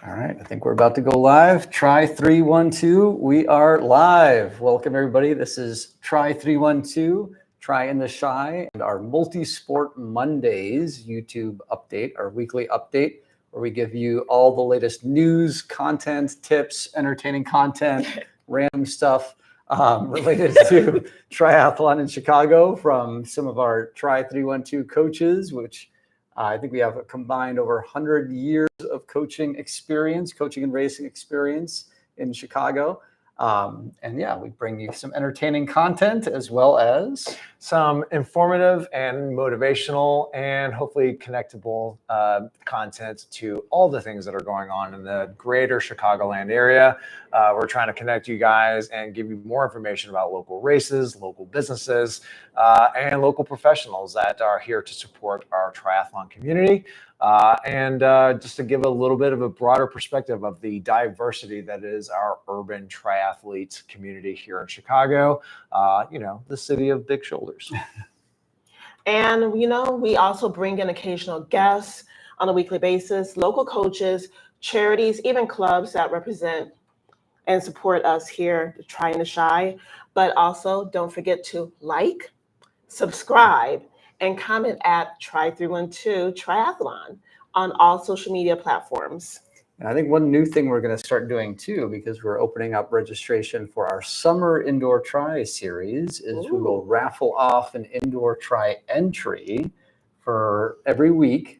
All right, I think we're about to go live. TRI312, we are live. Welcome everybody. This is TRI312, Try in the Shy, and our Multisport Mondays YouTube update, our weekly update, where we give you all the latest news, content, tips, entertaining content, random stuff related to triathlon in Chicago from some of our TRI312 coaches, which I think we have a combined over 100 years of coaching and racing experience in Chicago. And yeah, we bring you some entertaining content as well as some informative and motivational and hopefully connectable content to all the things that are going on in the greater Chicagoland area. We're trying to connect you guys and give you more information about local races, local businesses, and local professionals that are here to support our triathlon community. And just to give a little bit of a broader perspective of the diversity that is our urban triathlete community here in Chicago, the city of big shoulders. And, we also bring in occasional guests on a weekly basis, local coaches, charities, even clubs that represent and support us here, Try in the Shy. But also don't forget to like, subscribe, and comment at TRI312 Triathlon on all social media platforms. And I think one new thing we're going to start doing too, because we're opening up registration for our summer indoor tri series, is we will raffle off an indoor tri entry for every week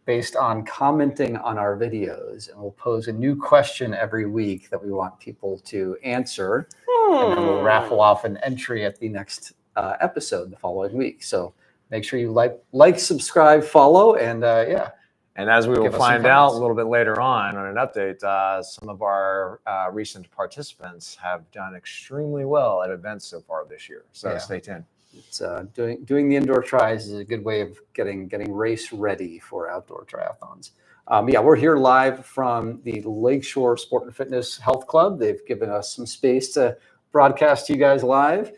based on commenting on our videos. And we'll pose a new question every week that we want people to answer. And then we'll raffle off an entry at the next episode the following week. So make sure you like, subscribe, follow, and yeah. And as we will find out a little bit later on an update, some of our recent participants have done extremely well at events so far this year. So stay tuned. It's doing the indoor tries is a good way of getting race ready for outdoor triathlons. We're here live from the Lakeshore Sport and Fitness Health Club. They've given us some space to broadcast to you guys live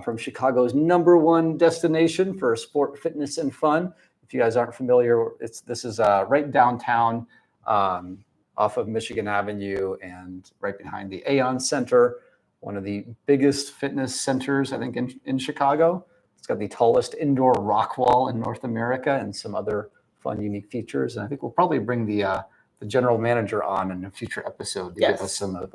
from Chicago's #1 destination for sport, fitness, and fun. If you guys aren't familiar, this is right downtown off of Michigan Avenue and right behind the Aon Center, one of the biggest fitness centers, I think, in Chicago. It's got the tallest indoor rock wall in North America and some other fun, unique features. And I think we'll probably bring the general manager on in a future episode to give us some of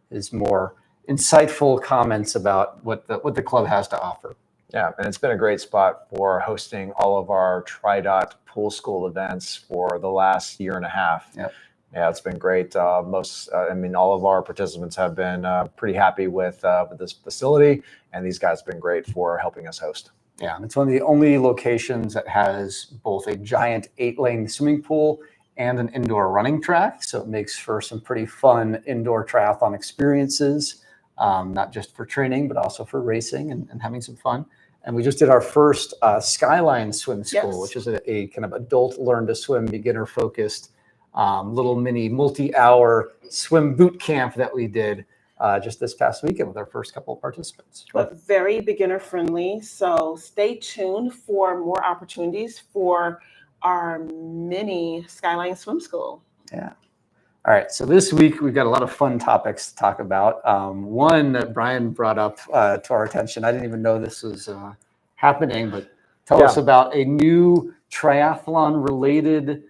his more insightful comments about what the club has to offer. Yeah, and it's been a great spot for hosting all of our TriDot pool school events for the last year and a half. Yep. Yeah, it's been great. All of our participants have been pretty happy with this facility, and these guys have been great for helping us host. Yeah, it's one of the only locations that has both a giant 8-lane swimming pool and an indoor running track. So it makes for some pretty fun indoor triathlon experiences, not just for training, but also for racing and having some fun. And we just did our first Skyline Swim School, which is a kind of adult learn to swim, beginner focused little mini multi-hour swim boot camp that we did just this past weekend with our first couple of participants. But very beginner friendly. So stay tuned for more opportunities for our mini Skyline Swim School. Yeah. All right. So this week we've got a lot of fun topics to talk about. One that Brian brought up to our attention. I didn't even know this was happening, but tell us about a new triathlon related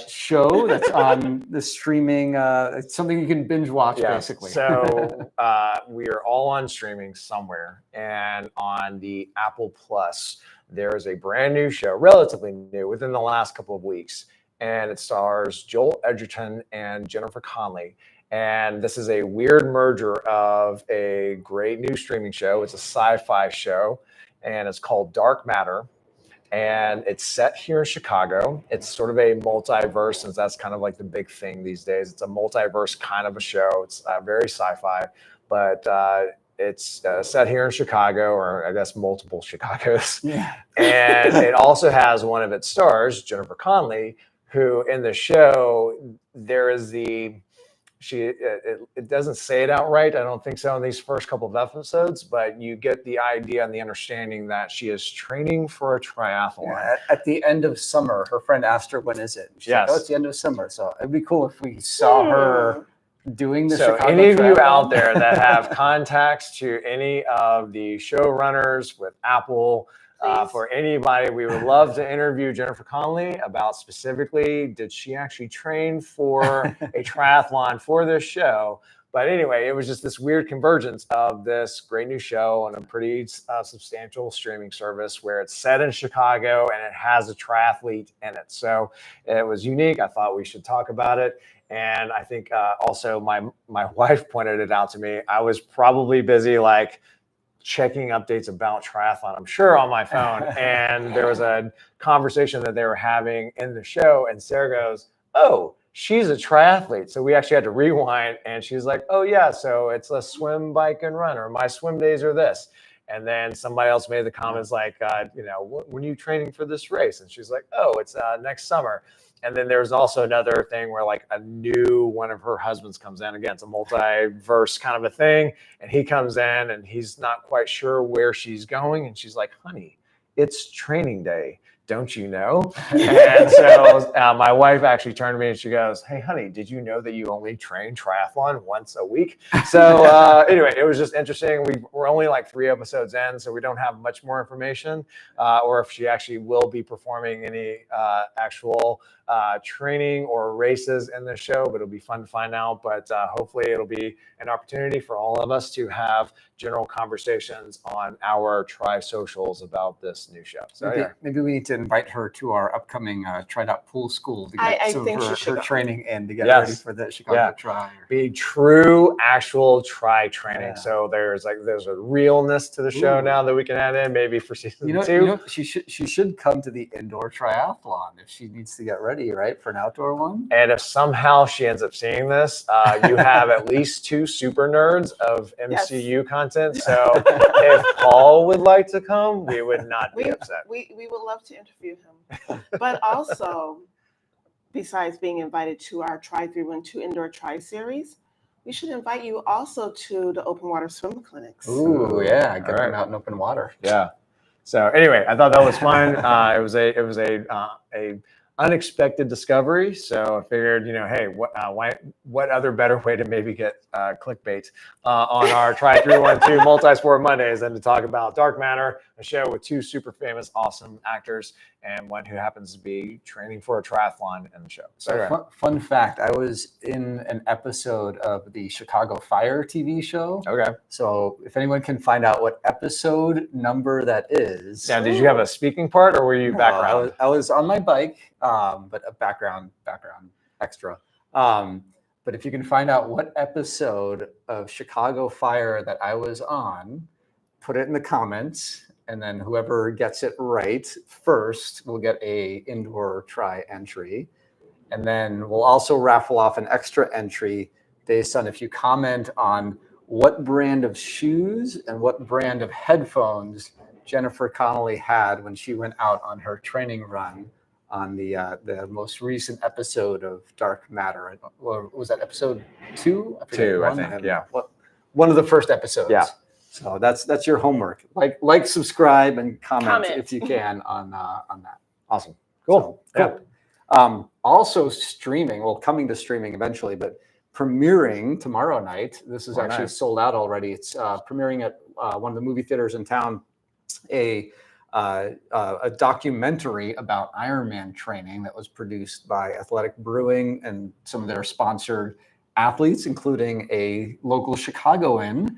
show that's on the streaming. It's something you can binge watch, basically. So we are all on streaming somewhere, and on the Apple Plus, there is a brand new show, relatively new, within the last couple of weeks, and it stars Joel Edgerton and Jennifer Connelly. And this is a weird merger of a great new streaming show. It's a sci-fi show, and it's called Dark Matter. And it's set here in Chicago. It's sort of a multiverse, since that's kind of like the big thing these days. It's a multiverse kind of a show. It's very sci-fi, but it's set here in Chicago, or I guess multiple Chicagos. Yeah. And it also has one of its stars, Jennifer Connelly, who in the show, there is the it doesn't say it outright. I don't think so in these first couple of episodes, but you get the idea and the understanding that she is training for a triathlon. Yeah, at the end of summer, her friend asked her, when is it? She's like, oh, it's the end of summer. So it'd be cool if we saw her doing the Chicago any of you Triathlon. out there that have contacts to any of the showrunners with Apple, for anybody, we would love to interview Jennifer Connelly about specifically, did she actually train for a triathlon for this show? But anyway, it was just this weird convergence of this great new show on a pretty substantial streaming service where it's set in Chicago and it has a triathlete in it. So it was unique. I thought we should talk about it. And I think also my wife pointed it out to me. I was probably busy like checking updates about triathlon, I'm sure, on my phone. And there was a conversation that they were having in the show. And Sarah goes, oh, she's a triathlete. So we actually had to rewind. And she's like, oh, yeah, so it's a swim, bike, and run, or my swim days are this. And then somebody else made the comments like, when are you training for this race? And she's like, oh, it's next summer. And then there's also another thing where like a new one of her husbands comes in. Again, it's a multiverse kind of a thing. And he comes in and he's not quite sure where she's going. And she's like, honey, it's training day. Don't you know? And so my wife actually turned to me and she goes, hey, honey, did you know that you only train triathlon once a week? So anyway, it was just interesting. We're only like 3 episodes in, so we don't have much more information or if she actually will be performing any actual training or races in the show, but it'll be fun to find out. But hopefully it'll be an opportunity for all of us to have general conversations on our tri-socials about this new show. So maybe we need to invite her to our upcoming TriDot pool school to get some of her training in to get ready for the Chicago Tri. Be true, actual tri training. So there's a realness to the show now that we can add in, maybe for season 2. She should come to the indoor triathlon if she needs to get ready, right, for an outdoor one. And if somehow she ends up seeing this, you have at least 2 super nerds of MCU content. So if Paul would like to come, we would not be upset. We would love to interview him. But also, besides being invited to our TRI312 Indoor Tri Series, we should invite you also to the open water swim clinics. Ooh, yeah, get them out in open water. Yeah. So anyway, I thought that was fun. It was a unexpected discovery. So I figured, hey, what other better way to maybe get clickbait on our TRI312 Multisport Mondays than to talk about Dark Matter, a show with 2 super famous, awesome actors and one who happens to be training for a triathlon in the show. So fun fact, I was in an episode of the Chicago Fire TV show. Okay. So if anyone can find out what episode number that is. Now, did you have a speaking part or were you background? I was on my bike, but a background extra. But if you can find out what episode of Chicago Fire that I was on, put it in the comments. And then whoever gets it right first will get a indoor tri entry. And then we'll also raffle off an extra entry based on if you comment on what brand of shoes and what brand of headphones Jennifer Connelly had when she went out on her training run on the most recent episode of Dark Matter. Or was that episode 2? I think, yeah. One of the first episodes. Yeah. So that's your homework. Like, subscribe, and comment if you can on that. Awesome. Cool. So, cool. Also streaming, coming to streaming eventually, but premiering tomorrow night. This is actually sold out already. It's premiering at one of the movie theaters in town, a documentary about Ironman training that was produced by Athletic Brewing and some of their sponsored athletes, including a local Chicagoan.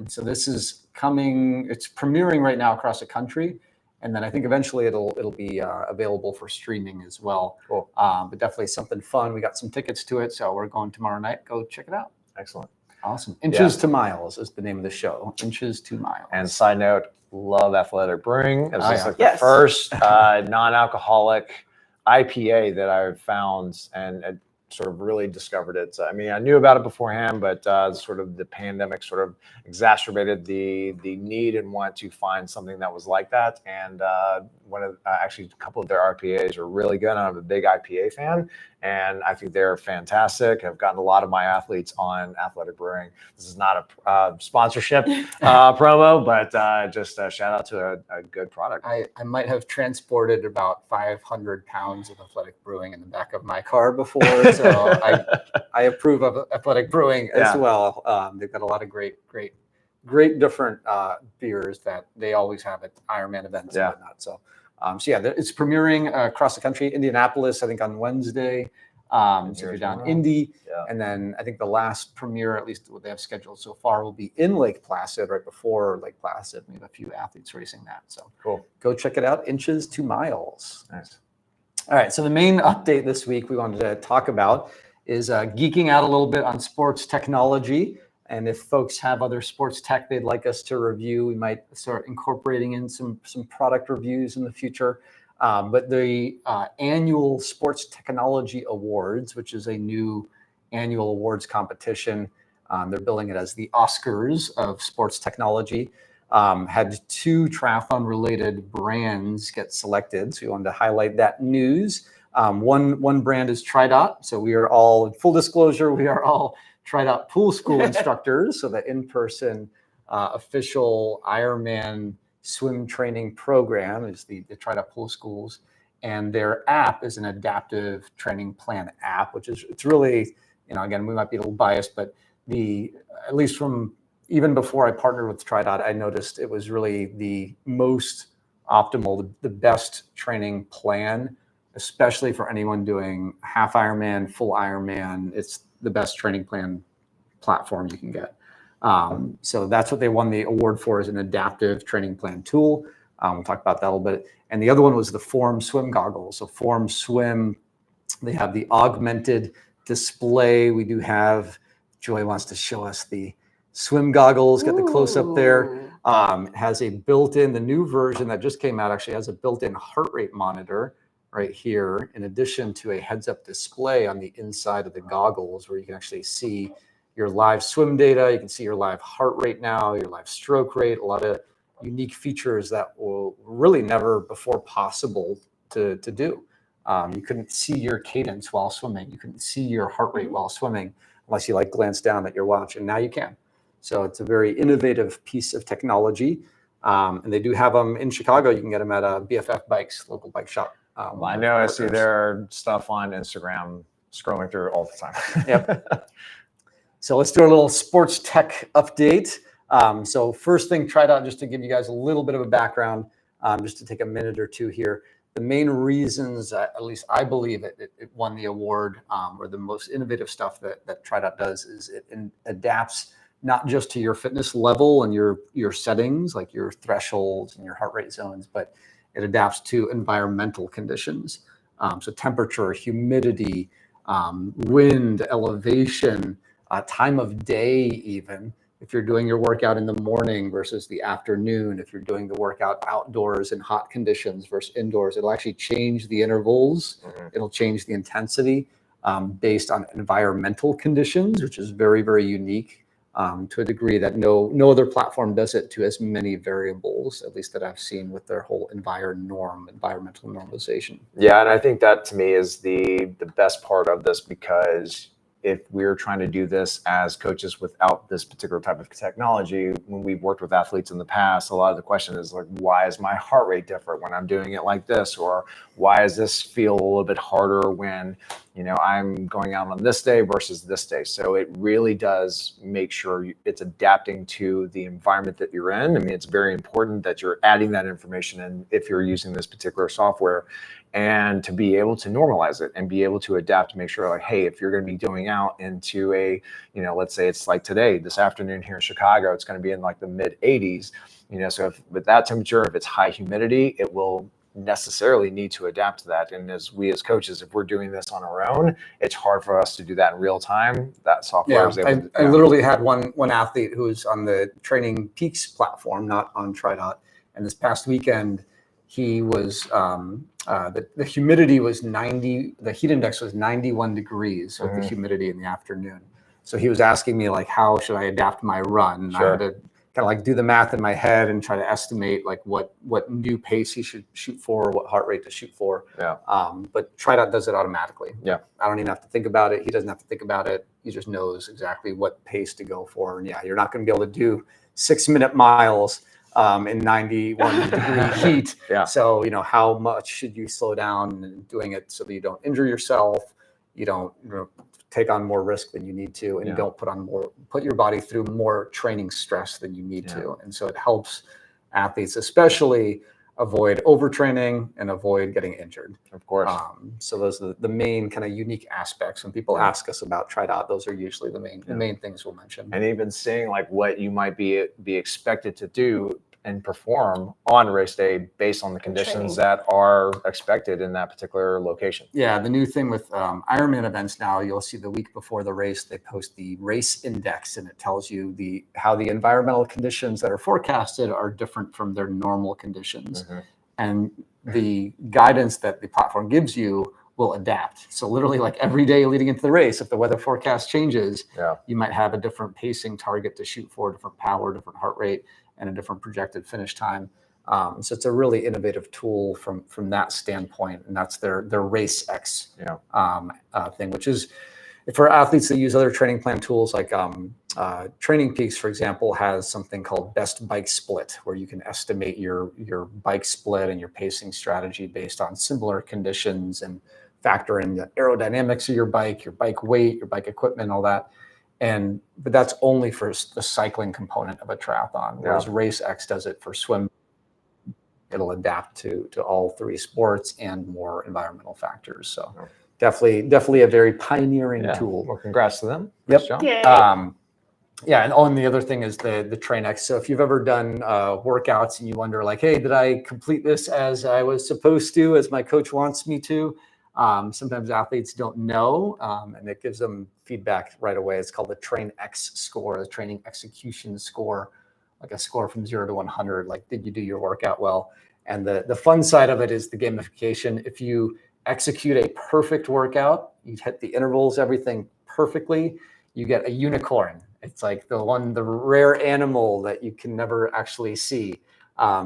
So this is coming. It's premiering right now across the country, and then I think eventually it'll be available for streaming as well. Cool. But definitely something fun. We got some tickets to it, so we're going tomorrow night. Go check it out. Excellent. Awesome. Inches to Miles is the name of the show. Inches to Miles. And side note, love Athletic Brewing. It was the first non-alcoholic IPA that I've found and sort of really discovered it. I mean, I knew about it beforehand, but sort of the pandemic sort of exacerbated the need and want to find something that was like that. And actually a couple of their IPAs are really good. I'm a big IPA fan, and I think they're fantastic. I've gotten a lot of my athletes on Athletic Brewing. This is not a sponsorship promo, but just a shout out to a good product. I might have transported about 500 pounds of Athletic Brewing in the back of my car before, so I approve of Athletic Brewing as well. They've got a lot of great different beers that they always have at Ironman events and whatnot. So it's premiering across the country. Indianapolis, I think, on Wednesday. So if you're down Indy, and then I think the last premiere, at least what they have scheduled so far, will be in Lake Placid right before Lake Placid. We have a few athletes racing that. So cool. Go check it out. Inches to miles. Nice. All right. So the main update this week we wanted to talk about is geeking out a little bit on sports technology. And if folks have other sports tech they'd like us to review, we might start incorporating in some product reviews in the future. But the annual Sports Technology Awards, which is a new annual awards competition, they're billing it as the Oscars of sports technology, had 2 triathlon-related brands get selected. So we wanted to highlight that news. One brand is TriDot. So we are all, in full disclosure, we are all TriDot pool school instructors. So the in-person official Ironman swim training program is the TriDot pool schools, and their app is an adaptive training plan app, which is, it's really, again, we might be a little biased, but at least from even before I partnered with TriDot, I noticed it was really the most optimal, the best training plan, especially for anyone doing half Ironman, full Ironman. It's the best training plan platform you can get. So that's what they won the award for, is an adaptive training plan tool. We'll talk about that a little bit. And the other one was the Form Swim goggles. So Form Swim, they have the augmented display. We do have, Joy wants to show us the swim goggles, got the close up there. It has a built-in, the new version that just came out actually has a built-in heart rate monitor right here, in addition to a heads-up display on the inside of the goggles, where you can actually see your live swim data. You can see your live heart rate now, your live stroke rate, a lot of unique features that were really never before possible to do. You couldn't see your cadence while swimming. You couldn't see your heart rate while swimming unless you glance down at your watch, and now you can. So it's a very innovative piece of technology. And they do have them in Chicago. You can get them at BFF Bikes, local bike shop. I know I see their stuff on Instagram, scrolling through all the time. Yep. So let's do a little sports tech update. So first thing, TriDot, just to give you guys a little bit of a background, just to take a minute or two here. The main reasons, at least I believe it won the award, or the most innovative stuff that TriDot does, is it adapts not just to your fitness level and your settings, like your thresholds and your heart rate zones, but it adapts to environmental conditions. So temperature, humidity, wind, elevation, time of day even. If you're doing your workout in the morning versus the afternoon, if you're doing the workout outdoors in hot conditions versus indoors, it'll actually change the intervals. It'll change the intensity based on environmental conditions, which is very, very unique to a degree that no other platform does it to as many variables, at least that I've seen with their whole environmental normalization. Yeah, and I think that to me is the best part of this, because if we're trying to do this as coaches without this particular type of technology, when we've worked with athletes in the past, a lot of the question is why is my heart rate different when I'm doing it like this? Or why does this feel a little bit harder when, I'm going out on this day versus this day? So it really does make sure it's adapting to the environment that you're in. I mean, it's very important that you're adding that information in if you're using this particular software, and to be able to normalize it and be able to adapt to make sure hey, if you're going to be going out into a, let's say it's like today, this afternoon here in Chicago, it's going to be in the mid 80s, so if with that temperature, if it's high humidity, it will necessarily need to adapt to that. And as coaches, if we're doing this on our own, it's hard for us to do that in real time. That software is able to. I literally had one athlete who was on the Training Peaks platform, not on TriDot, and this past weekend, he was the humidity was 90. The heat index was 91 degrees with the humidity in the afternoon. So he was asking me how should I adapt my run? And I had to kind of like do the math in my head and try to estimate like what new pace he should shoot for, what heart rate to shoot for. Yeah. But TriDot does it automatically. Yeah. I don't even have to think about it. He doesn't have to think about it. He just knows exactly what pace to go for. And yeah, you're not going to be able to do 6-minute miles in 91 degree heat. Yeah. So, how much should you slow down and doing it so that you don't injure yourself, you don't take on more risk than you need to, and you don't put your body through more training stress than you need to. And so it helps athletes especially avoid overtraining and avoid getting injured. Of course. So those are the main kind of unique aspects. When people ask us about TriDot, those are usually the main things we'll mention. And even seeing like what you might be expected to do and perform on race day based on the conditions that are expected in that particular location. Yeah, the new thing with Ironman events now, you'll see the week before the race, they post the race index, and it tells you how the environmental conditions that are forecasted are different from their normal conditions. And the guidance that the platform gives you will adapt. So literally like every day leading into the race, if the weather forecast changes, you might have a different pacing target to shoot for, different power, different heart rate, and a different projected finish time. So it's a really innovative tool from that standpoint, and that's their Race X thing, which is for athletes that use other training plan tools like Training Peaks, for example, has something called Best Bike Split, where you can estimate your bike split and your pacing strategy based on similar conditions and factor in the aerodynamics of your bike weight, your bike equipment, all that. But that's only for the cycling component of a triathlon, whereas Race X does it for swim. It'll adapt to all three sports and more environmental factors. So definitely a very pioneering tool. Well, congrats to them. Yep. And the other thing is the Train X. So if you've ever done workouts and you wonder like, hey, did I complete this as I was supposed to, as my coach wants me to? Sometimes athletes don't know, and it gives them feedback right away. It's called the Train X score, the training execution score, like a score from 0 to 100. Like, did you do your workout well? And the fun side of it is the gamification. If you execute a perfect workout, you hit the intervals, everything perfectly, you get a unicorn. It's like the rare animal that you can never actually see.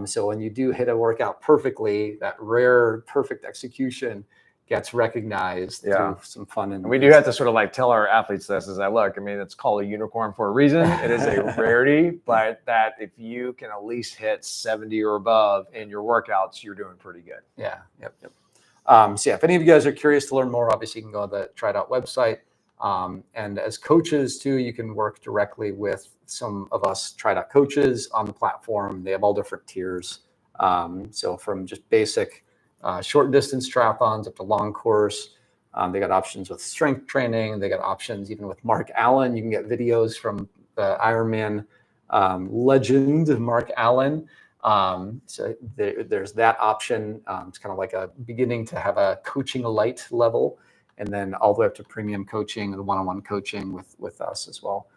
So when you do hit a workout perfectly, that rare perfect execution gets recognized through some fun. And we do have to sort of like tell our athletes this is that, look, I mean, it's called a unicorn for a reason. It is a rarity, but that if you can at least hit 70 or above in your workouts, you're doing pretty good. Yeah. Yep. So if any of you guys are curious to learn more, obviously you can go to the TriDot website. And as coaches too, you can work directly with some of us TriDot coaches on the platform. They have all different tiers. So from just basic short distance triathlons up to long course. They got options with strength training. They got options even with Mark Allen. You can get videos from the Ironman legend, Mark Allen. So there's that option. It's kind of like a beginning to have a coaching light level, and then all the way up to premium coaching, the one-on-one coaching with us as well.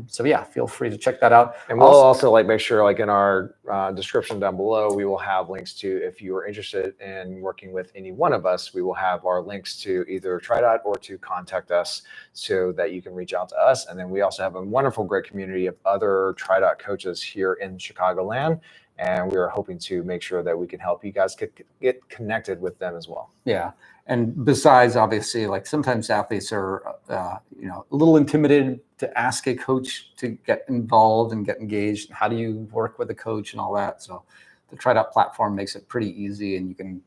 So yeah, feel free to check that out. And we'll also like make sure like in our description down below, we will have links to, if you are interested in working with any one of us, we will have our links to either TriDot or to contact us so that you can reach out to us. And then we also have a wonderful, great community of other TriDot coaches here in Chicagoland. And we are hoping to make sure that we can help you guys get connected with them as well. Yeah. And besides, obviously, like sometimes athletes are, a little intimidated to ask a coach to get involved and get engaged. How do you work with a coach and all that? So the TriDot platform makes it pretty easy, and you can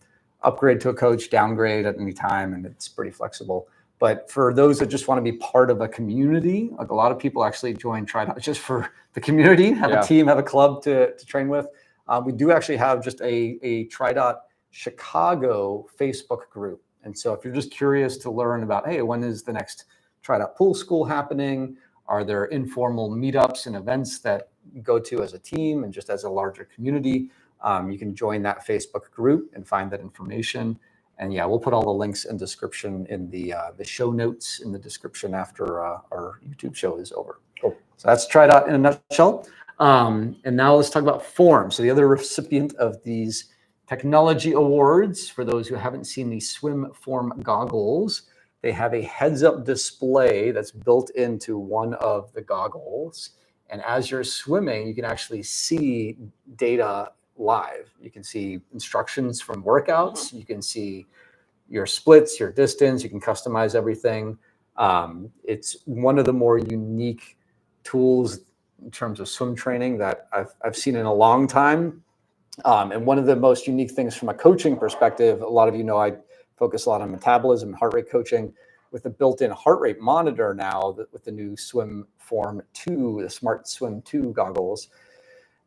upgrade to a coach, downgrade at any time, and it's pretty flexible. But for those that just want to be part of a community, like a lot of people actually join TriDot just for the community, have a team, have a club to train with. We do actually have just a TriDot Chicago Facebook group. And so if you're just curious to learn about, hey, when is the next TriDot Pool School happening? Are there informal meetups and events that you go to as a team and just as a larger community? You can join that Facebook group and find that information. And yeah, we'll put all the links in description in the show notes in the description after our YouTube show is over. Cool. So that's TriDot in a nutshell. And now let's talk about Form. So the other recipient of these technology awards, for those who haven't seen the Swim Form goggles, they have a heads-up display that's built into one of the goggles. And as you're swimming, you can actually see data live. You can see instructions from workouts. You can see your splits, your distance. You can customize everything. It's one of the more unique tools in terms of swim training that I've seen in a long time. And one of the most unique things from a coaching perspective, a lot of you know I focus a lot on metabolism and heart rate coaching. With the built-in heart rate monitor now, with the new Swim Form 2, the Smart Swim 2 goggles,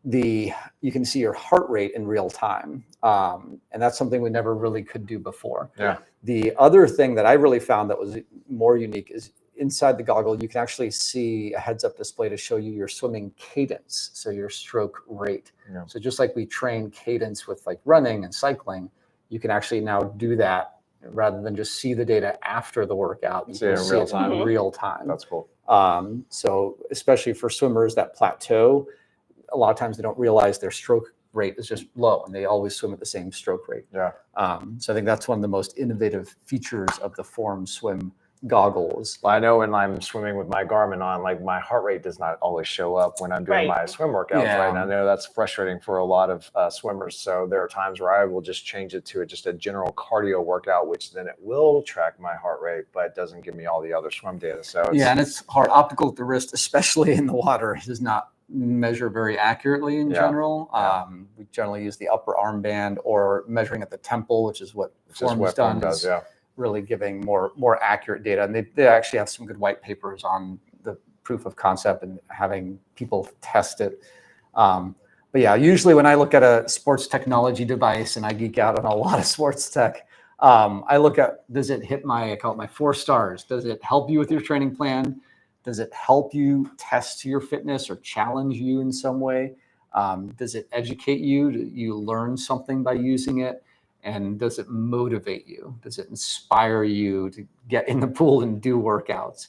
you can see your heart rate in real time. And that's something we never really could do before. Yeah. The other thing that I really found that was more unique is inside the goggle, you can actually see a heads-up display to show you your swimming cadence, so your stroke rate. Yeah. So just like we train cadence with like running and cycling, you can actually now do that rather than just see the data after the workout. You can see it in real time. That's cool. So especially for swimmers that plateau, a lot of times they don't realize their stroke rate is just low and they always swim at the same stroke rate. Yeah. So I think that's one of the most innovative features of the Form Swim goggles. I know when I'm swimming with my Garmin on, like my heart rate does not always show up when I'm doing my swim workouts, right? And I know that's frustrating for a lot of swimmers. So there are times where I will just change it to just a general cardio workout, which then it will track my heart rate, but doesn't give me all the other swim data. So and it's hard. Optical at the wrist, especially in the water, does not measure very accurately in general. We generally use the upper armband or measuring at the temple, which is what Form's done. Really giving more accurate data. And they actually have some good white papers on the proof of concept and having people test it. But yeah, usually when I look at a sports technology device, and I geek out on a lot of sports tech, I look at, does it hit I call it my 4 stars? Does it help you with your training plan? Does it help you test your fitness or challenge you in some way? Does it educate you? Do you learn something by using it? And does it motivate you? Does it inspire you to get in the pool and do workouts?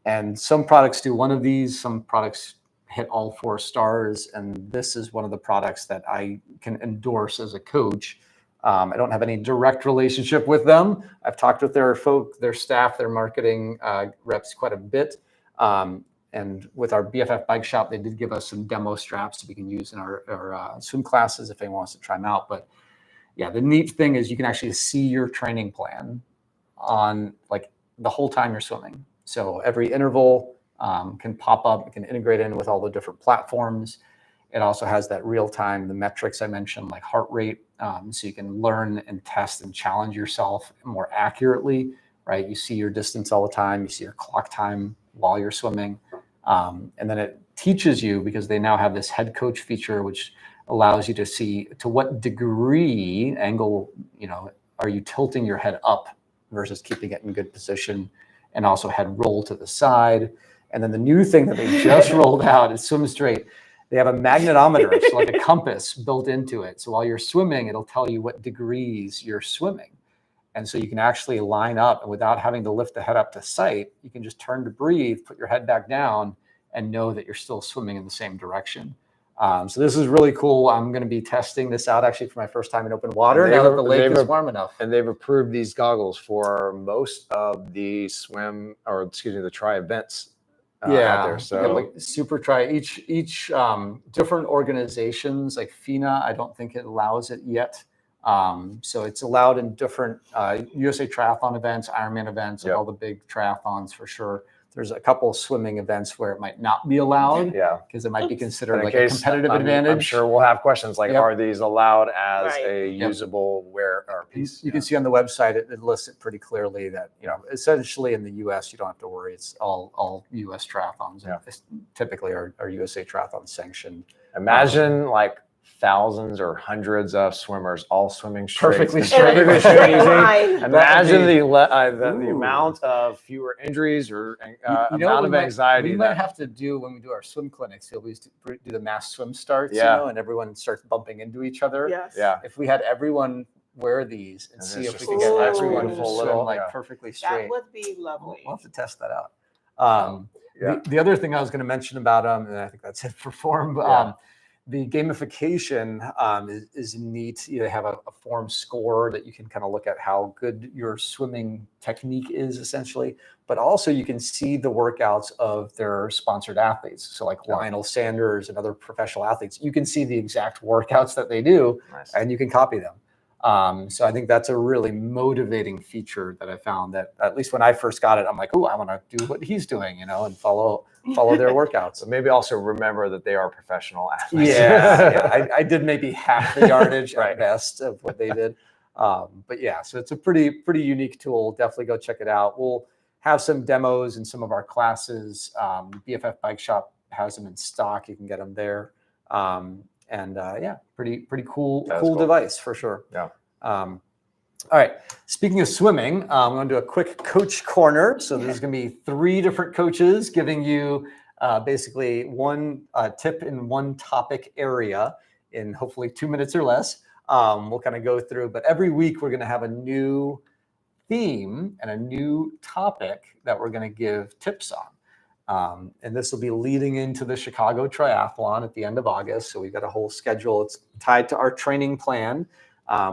And some products do one of these, some products hit all 4 stars. And this is one of the products that I can endorse as a coach. I don't have any direct relationship with them. I've talked with their staff, their marketing reps quite a bit. And with our BFF Bike Shop, they did give us some demo straps that we can use in our swim classes if anyone wants to try them out. But yeah, the neat thing is you can actually see your training plan on like the whole time you're swimming. So every interval can pop up, it can integrate in with all the different platforms. It also has that real time, the metrics I mentioned, like heart rate. So you can learn and test and challenge yourself more accurately, right? You see your distance all the time. You see your clock time while you're swimming. And then it teaches you, because they now have this head coach feature, which allows you to see to what degree angle, are you tilting your head up versus keeping it in good position, and also head roll to the side. And then the new thing that they just rolled out is Swim Straight. They have a magnetometer, it's like a compass built into it. So while you're swimming, it'll tell you what degrees you're swimming. And so you can actually line up, and without having to lift the head up to sight, you can just turn to breathe, put your head back down, and know that you're still swimming in the same direction. So this is really cool. I'm going to be testing this out actually for my first time in open water now that the lake is warm enough. And they've approved these goggles for most of the the tri events out there. So like Super Tri, each different organizations like FINA, I don't think it allows it yet. So it's allowed in different USA Triathlon events, Ironman events, all the big triathlons for sure. There's a couple of swimming events where it might not be allowed, because it might be considered like a competitive advantage. I'm sure we'll have questions like, are these allowed as a usable wear or piece? You can see on the website, it lists it pretty clearly that, essentially in the US, you don't have to worry. It's all US triathlons. Typically are USA Triathlon sanctioned. Imagine like thousands or hundreds of swimmers all swimming perfectly straight. Imagine the amount of fewer injuries or amount of anxiety. We might have to do, when we do our swim clinics, we always do the mass swim starts, and everyone starts bumping into each other. If we had everyone wear these and see if we could get everyone to swim like perfectly straight. That would be lovely. We'll have to test that out. The other thing I was going to mention about them, and I think that's it for Form, the gamification is neat. You have a form score that you can kind of look at how good your swimming technique is, essentially. But also you can see the workouts of their sponsored athletes. So like Lionel Sanders and other professional athletes, you can see the exact workouts that they do, and you can copy them. So I think that's a really motivating feature that I found, that at least when I first got it, I'm like, oh, I want to do what he's doing, and follow their workouts. So maybe also remember that they are professional athletes. Yeah. I did maybe half the yardage at best of what they did. But yeah, so it's a pretty unique tool. Definitely go check it out. We'll have some demos in some of our classes. BFF Bike Shop has them in stock. You can get them there. Pretty cool device for sure. Yeah. All right. Speaking of swimming, I'm going to do a quick coach corner. So there's going to be 3 different coaches giving you basically one tip in one topic area in hopefully 2 minutes or less. We'll kind of go through, but every week we're going to have a new theme and a new topic that we're going to give tips on. And this will be leading into the Chicago Triathlon at the end of August. So we've got a whole schedule. It's tied to our training plan,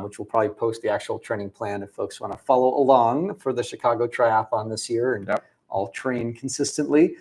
which we'll probably post the actual training plan if folks want to follow along for the Chicago Triathlon this year and all train consistently.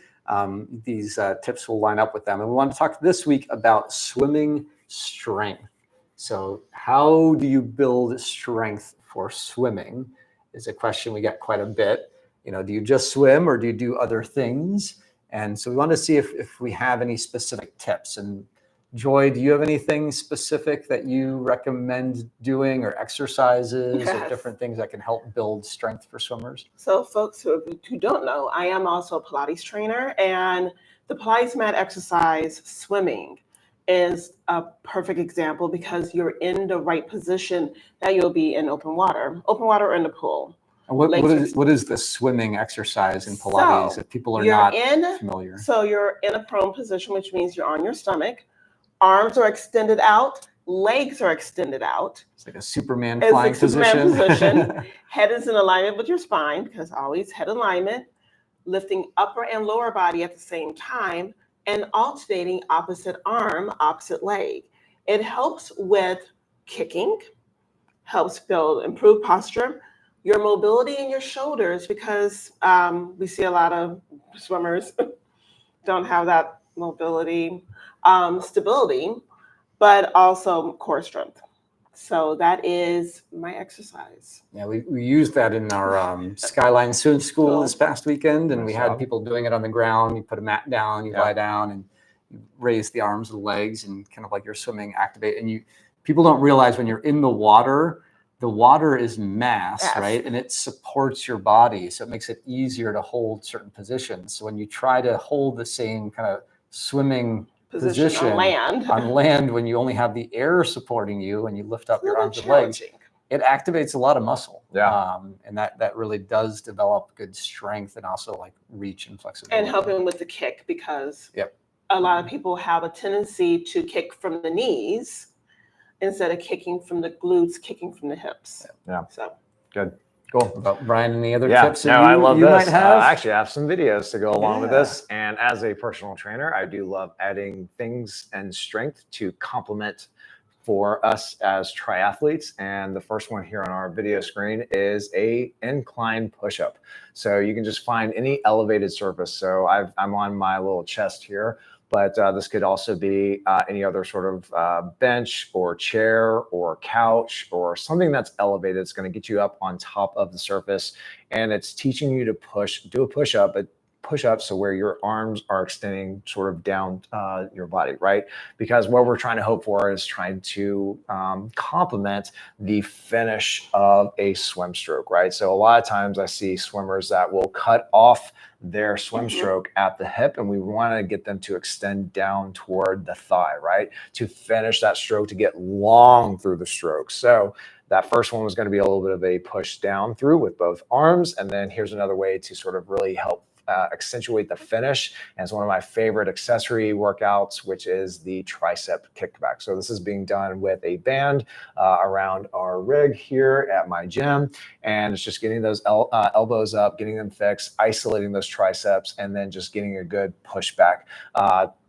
These tips will line up with them. And we want to talk this week about swimming strength. So how do you build strength for swimming is a question we get quite a bit. Do you just swim or do you do other things? And so we want to see if we have any specific tips. And Joy, do you have anything specific that you recommend doing, or exercises or different things that can help build strength for swimmers? So folks who don't know, I am also a Pilates trainer, and the Pilates mat exercise, swimming, is a perfect example because you're in the right position that you'll be in open water or in the pool. And what is the swimming exercise in Pilates if people are not familiar? So you're in a prone position, which means you're on your stomach. Arms are extended out. Legs are extended out. It's like a Superman flying position. Head is in alignment with your spine, because always head alignment. Lifting upper and lower body at the same time, and alternating opposite arm, opposite leg. It helps with kicking, helps improve posture, your mobility in your shoulders, because we see a lot of swimmers don't have that mobility, stability, but also core strength. So that is my exercise. Yeah, we used that in our Skyline Swim School this past weekend, and we had people doing it on the ground. You put a mat down, you lie down, and you raise the arms and legs, and kind of like you're swimming, activate. And people don't realize when you're in the water is mass, right? And it supports your body, so it makes it easier to hold certain positions. So when you try to hold the same kind of swimming position on land when you only have the air supporting you and you lift up your arms and legs, it activates a lot of muscle. And that really does develop good strength and also like reach and flexibility. And helping with the kick, because a lot of people have a tendency to kick from the knees instead of kicking from the glutes, kicking from the hips. So good. Cool. Brian, any other tips? I love this. I actually have some videos to go along with this. And as a personal trainer, I do love adding things and strength to complement for us as triathletes. And the first one here on our video screen is a incline push-up. So you can just find any elevated surface. So I'm on my little chest here, but this could also be any other sort of bench or chair or couch or something that's elevated. It's going to get you up on top of the surface, and it's teaching you to do a push-up, but push-up so where your arms are extending sort of down your body, right? Because what we're trying to hope for is trying to complement the finish of a swim stroke, right? So a lot of times I see swimmers that will cut off their swim stroke at the hip, and we want to get them to extend down toward the thigh, right? To finish that stroke, to get long through the stroke. So that first one was going to be a little bit of a push down through with both arms. And then here's another way to sort of really help accentuate the finish. And it's one of my favorite accessory workouts, which is the tricep kickback. So this is being done with a band around our rig here at my gym. And it's just getting those elbows up, getting them fixed, isolating those triceps, and then just getting a good pushback.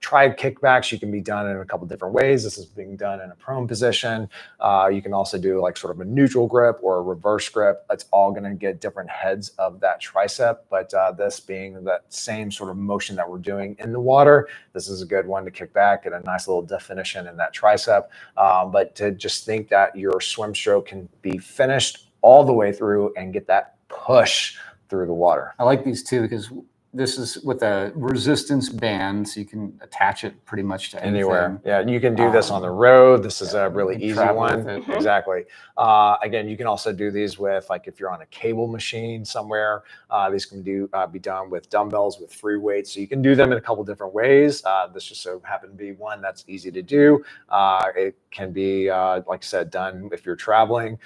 Tri kickbacks, you can be done in a couple different ways. This is being done in a prone position. You can also do like sort of a neutral grip or a reverse grip. It's all going to get different heads of that tricep, but this being that same sort of motion that we're doing in the water, this is a good one to kick back, get a nice little definition in that tricep. But to just think that your swim stroke can be finished all the way through and get that push through the water. I like these too because this is with a resistance band, so you can attach it pretty much to anything. Anywhere. Yeah, you can do this on the road. This is a really easy one. Exactly. Again, you can also do these with, like, if you're on a cable machine somewhere. These can be done with dumbbells, with free weights. So you can do them in a couple different ways. This just so happened to be one that's easy to do. It can be, like I said, done if you're traveling.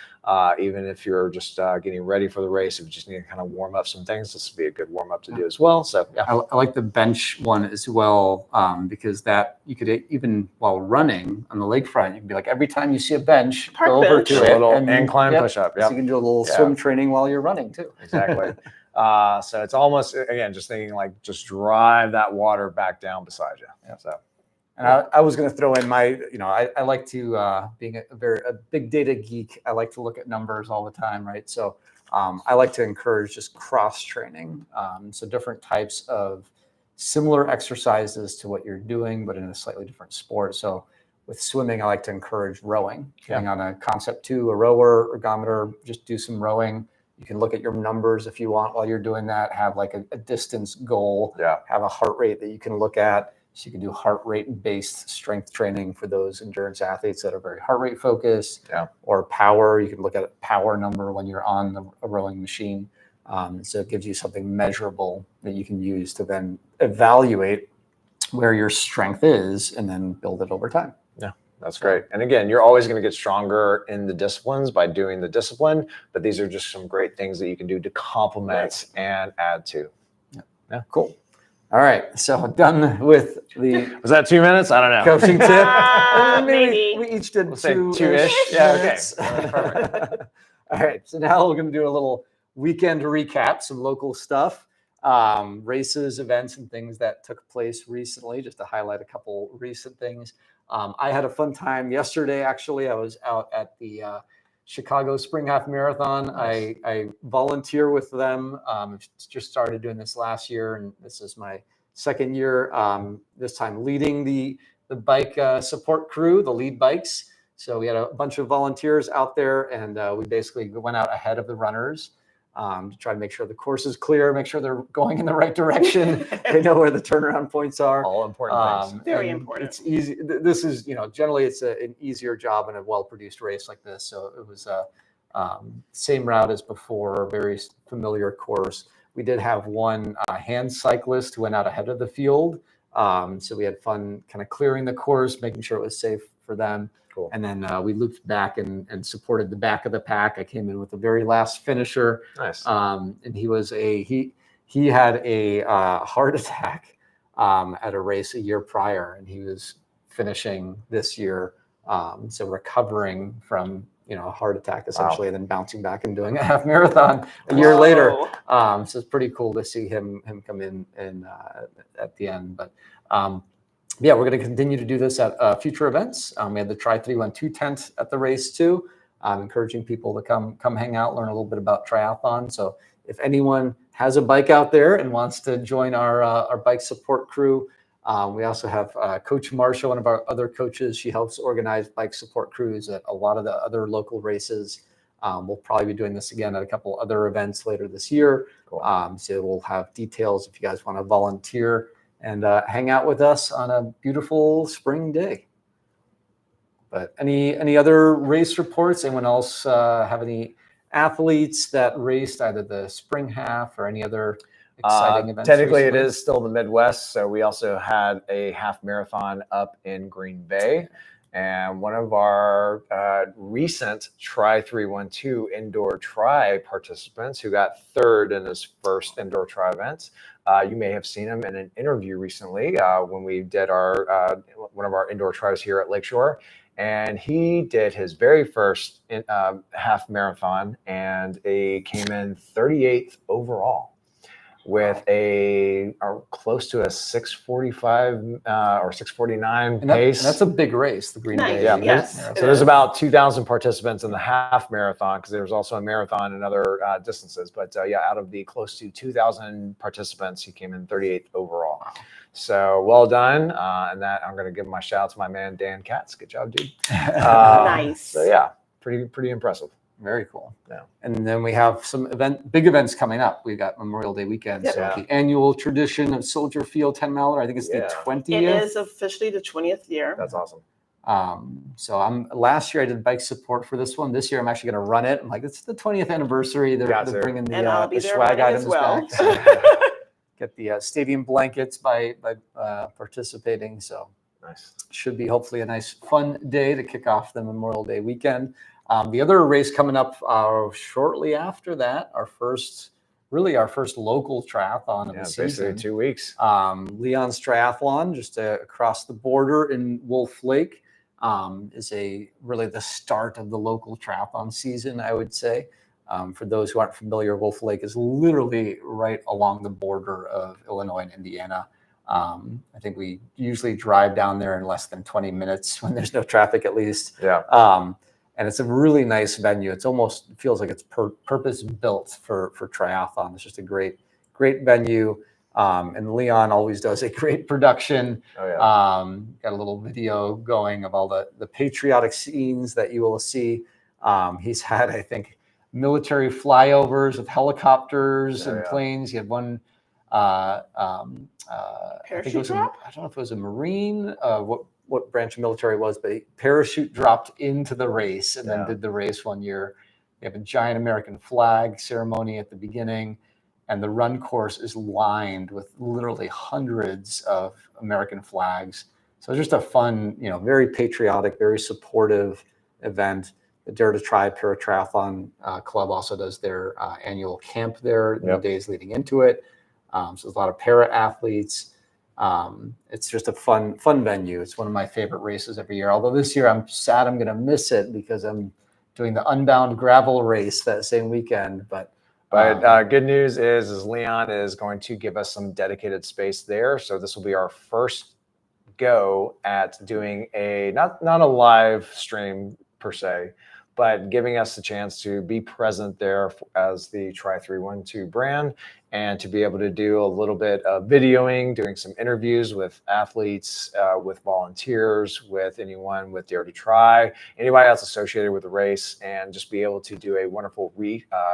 Even if you're just getting ready for the race, if you just need to kind of warm up some things, this would be a good warm up to do as well. So yeah. I like the bench one as well, because that you could even while running on the lakefront, you can be like, every time you see a bench, go over to it, a little and incline push up. So you can do a little swim training while you're running too. Exactly. So it's almost, again, just thinking like just drive that water back down beside you. Yeah. So. And I was going to throw in my, I like to, being a big data geek, I like to look at numbers all the time, right? So I like to encourage just cross training. So different types of similar exercises to what you're doing, but in a slightly different sport. So with swimming, I like to encourage rowing. Getting on a Concept 2, a rower, ergometer, just do some rowing. You can look at your numbers if you want while you're doing that, have like a distance goal, have a heart rate that you can look at. So you can do heart rate based strength training for those endurance athletes that are very heart rate focused, or power. You can look at a power number when you're on a rowing machine. So it gives you something measurable that you can use to then evaluate where your strength is and then build it over time. Yeah, that's great. And again, you're always going to get stronger in the disciplines by doing the discipline, but these are just some great things that you can do to complement and add to. Yeah, cool. All right, so done with the. Was that 2 minutes? I don't know. Coaching tip. Maybe we each did two-ish. Yeah, okay. Perfect. All right, so now we're going to do a little weekend recap, some local stuff, races, events, and things that took place recently, just to highlight a couple recent things. I had a fun time yesterday, actually. I was out at the Chicago Spring Half Marathon. Nice. I volunteer with them. Just started doing this last year, and this is my second year. This time leading the bike support crew, the lead bikes. So we had a bunch of volunteers out there, and we basically went out ahead of the runners to try to make sure the course is clear, make sure they're going in the right direction. They know where the turnaround points are. All important things. Very important. It's easy. This is, generally it's an easier job in a well-produced race like this. So it was same route as before, very familiar course. We did have one hand cyclist who went out ahead of the field. So we had fun kind of clearing the course, making sure it was safe for them. Cool. And then we looped back and supported the back of the pack. I came in with the very last finisher. Nice. And he had a heart attack at a race a year prior, and he was finishing this year. So recovering from a heart attack essentially, and then bouncing back and doing a half marathon a year later. So it's pretty cool to see him come in and at the end. But yeah, we're going to continue to do this at future events. We had the TRI312 tent at the race too. Encouraging people to come hang out, learn a little bit about triathlon. So if anyone has a bike out there and wants to join our bike support crew, we also have Coach Marsha, one of our other coaches. She helps organize bike support crews at a lot of the other local races. We'll probably be doing this again at a couple other events later this year. Cool. So we'll have details if you guys want to volunteer and hang out with us on a beautiful spring day. But any other race reports? Anyone else have any athletes that raced either the spring half or any other exciting events? Technically, recently? it is still the Midwest. So we also had a half marathon up in Green Bay. And one of our recent TRI312 indoor tri participants who got third in his first indoor tri event, you may have seen him in an interview recently when we did our one of our indoor tries here at Lakeshore. And he did his very first half marathon and came in 38th overall with close to a 6:45 or 6:49 pace. That's a big race, the Green Bay. Nice. Yes, So there's about 2,000 participants in the half marathon because there's also a marathon and other distances. But out of the close to 2,000 participants, he came in 38th overall. Wow. So well done. And that I'm going to give my shout out to my man, Dan Katz. Good job, dude. Nice. So yeah, pretty impressive. Very cool. Yeah. And then we have some big events coming up. We've got Memorial Day weekend. Yep. So Yeah. the annual tradition of Soldier Field 10 miler. I think it's the 20th. It is officially the 20th year. That's awesome. So last year I did bike support for this one. This year I'm actually going to run it. I'm like, it's the 20th anniversary. They're bringing the, and I'll be there swag running items as well. back. So get the stadium blankets by participating. So Nice. should be hopefully a nice fun day to kick off the Memorial Day weekend. The other race coming up shortly after that, our first local triathlon of the season. Basically 2 weeks. Leon's Triathlon, just across the border in Wolf Lake, is really the start of the local triathlon season, I would say. For those who aren't familiar, Wolf Lake is literally right along the border of Illinois and Indiana. I think we usually drive down there in less than 20 minutes when there's no traffic, at least. Yeah. And it's a really nice venue. It's almost feels like it's purpose built for triathlon. It's just a great venue. And Leon always does a great production. Oh, yeah. Got a little video going of all the patriotic scenes that you will see. He's had, I think, military flyovers of helicopters and planes. He had one. I think it was I don't know if it was a Marine. What branch of military it was, but he parachute dropped into the race and then did the race one year. We have a giant American flag ceremony at the beginning, and the run course is lined with literally hundreds of American flags. So just a fun, very patriotic, very supportive event. The Dare to Try Paratriathlon Club also does their annual camp there in the days leading into it. So there's a lot of para athletes. It's just a fun venue. It's one of my favorite races every year. Although this year I'm sad I'm going to miss it because I'm doing the Unbound gravel race that same weekend. But good news is Leon is going to give us some dedicated space there. So this will be our first go at doing not a live stream per se, but giving us the chance to be present there as the TRI312 brand and to be able to do a little bit of videoing, doing some interviews with athletes, with volunteers, with anyone with Dare to Try, anybody else associated with the race, and just be able to do a wonderful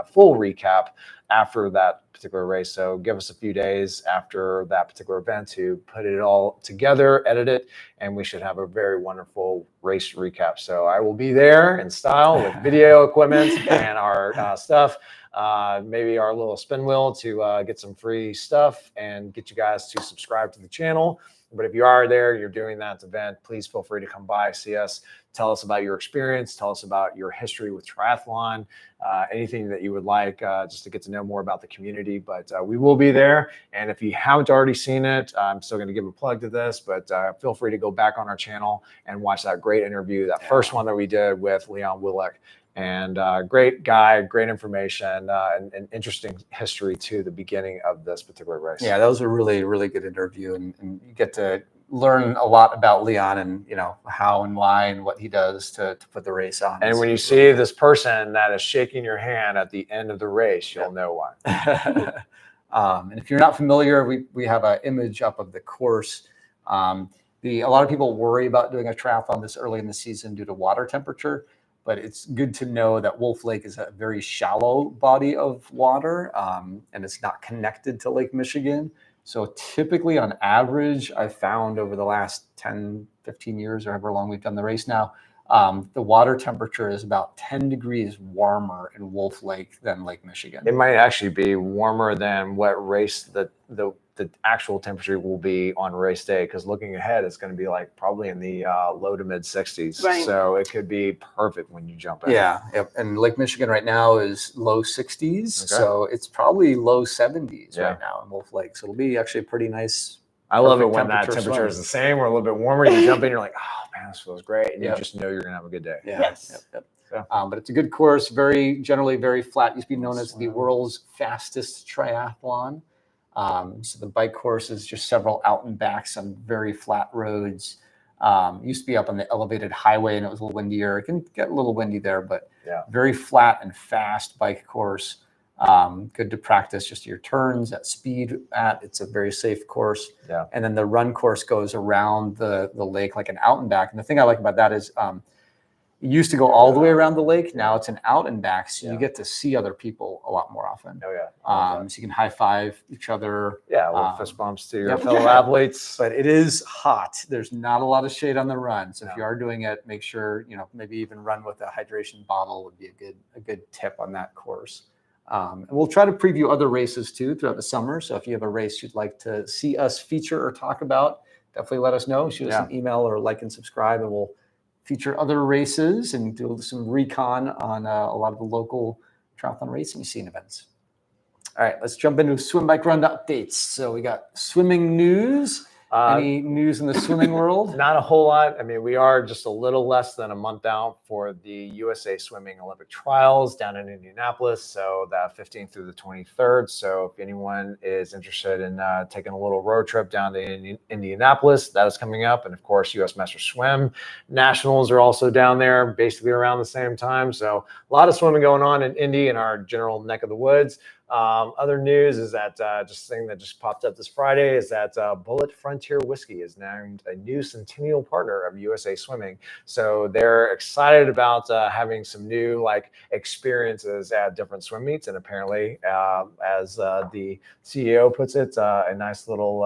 full recap after that particular race. So give us a few days after that particular event to put it all together, edit it, and we should have a very wonderful race recap. So I will be there in style with video equipment and our stuff. Maybe our little spin wheel to get some free stuff and get you guys to subscribe to the channel. But if you are there, you're doing that event, please feel free to come by, see us, tell us about your experience, tell us about your history with triathlon, anything that you would like just to get to know more about the community. But we will be there. And if you haven't already seen it, I'm still going to give a plug to this, but feel free to go back on our channel and watch that great interview, that first one that we did with Leon Willick. And great guy, great information, and interesting history to the beginning of this particular race. Yeah, that was a really, really good interview, and you get to learn a lot about Leon and how and why and what he does to put the race on. And when you see this person that is shaking your hand at the end of the race, you'll know why. And if you're not familiar, we have an image up of the course. A lot of people worry about doing a triathlon this early in the season due to water temperature. But it's good to know that Wolf Lake is a very shallow body of water, and it's not connected to Lake Michigan. So typically, on average, I've found over the last 10, 15 years, or however long we've done the race now, the water temperature is about 10 degrees warmer in Wolf Lake than Lake Michigan. It might actually be warmer than what race the the actual temperature will be on race day, because looking ahead, it's going to be like probably in the low to mid 60s. Right. So it could be perfect when you jump in. Yeah, yep. And Lake Michigan right now is low 60s, so it's probably low 70s right now in Wolf Lake. So it'll be actually a pretty nice. I love it when that temperature swim is the same or a little bit warmer. You jump in, you're like, oh man, this feels great, and you just know you're gonna have a good day. Yeah. Yes. Yep. But it's a good course, generally very flat. Used to be known as the world's fastest triathlon. So the bike course is just several out and backs on very flat roads. Used to be up on the elevated highway, and it was a little windier. It can get a little windy there, but very flat and fast bike course. Good to practice just your turns at speed at. It's a very safe course. Yeah. And then the run course goes around the lake like an out and back. And the thing I like about that is it used to go all the way around the lake. Now it's an out and back, so you get to see other people a lot more often. Oh yeah. So you can high five each other. Yeah, little fist bumps to your fellow athletes. But it is hot. There's not a lot of shade on the run. So if you are doing it, make sure, maybe even run with a hydration bottle would be a good tip on that course. And we'll try to preview other races too throughout the summer. So if you have a race you'd like to see us feature or talk about, definitely let us know. Shoot us an email or like and subscribe, and we'll feature other races and do some recon on a lot of the local triathlon racing scene events. All right, let's jump into swim, bike, run updates. So we got swimming news. Any news in the swimming world? Not a whole lot. I mean, we are just a little less than a month out for the USA Swimming Olympic Trials down in Indianapolis. So that 15th through the 23rd. So if anyone is interested in taking a little road trip down to Indianapolis, that is coming up. And of course, US Master Swim Nationals are also down there basically around the same time. So a lot of swimming going on in Indy in our general neck of the woods. Other news is that just thing that just popped up this Friday is that Bullet Frontier Whiskey is named a new Centennial partner of USA Swimming. So they're excited about having some new experiences at different swim meets, and apparently, as the CEO puts it, a nice little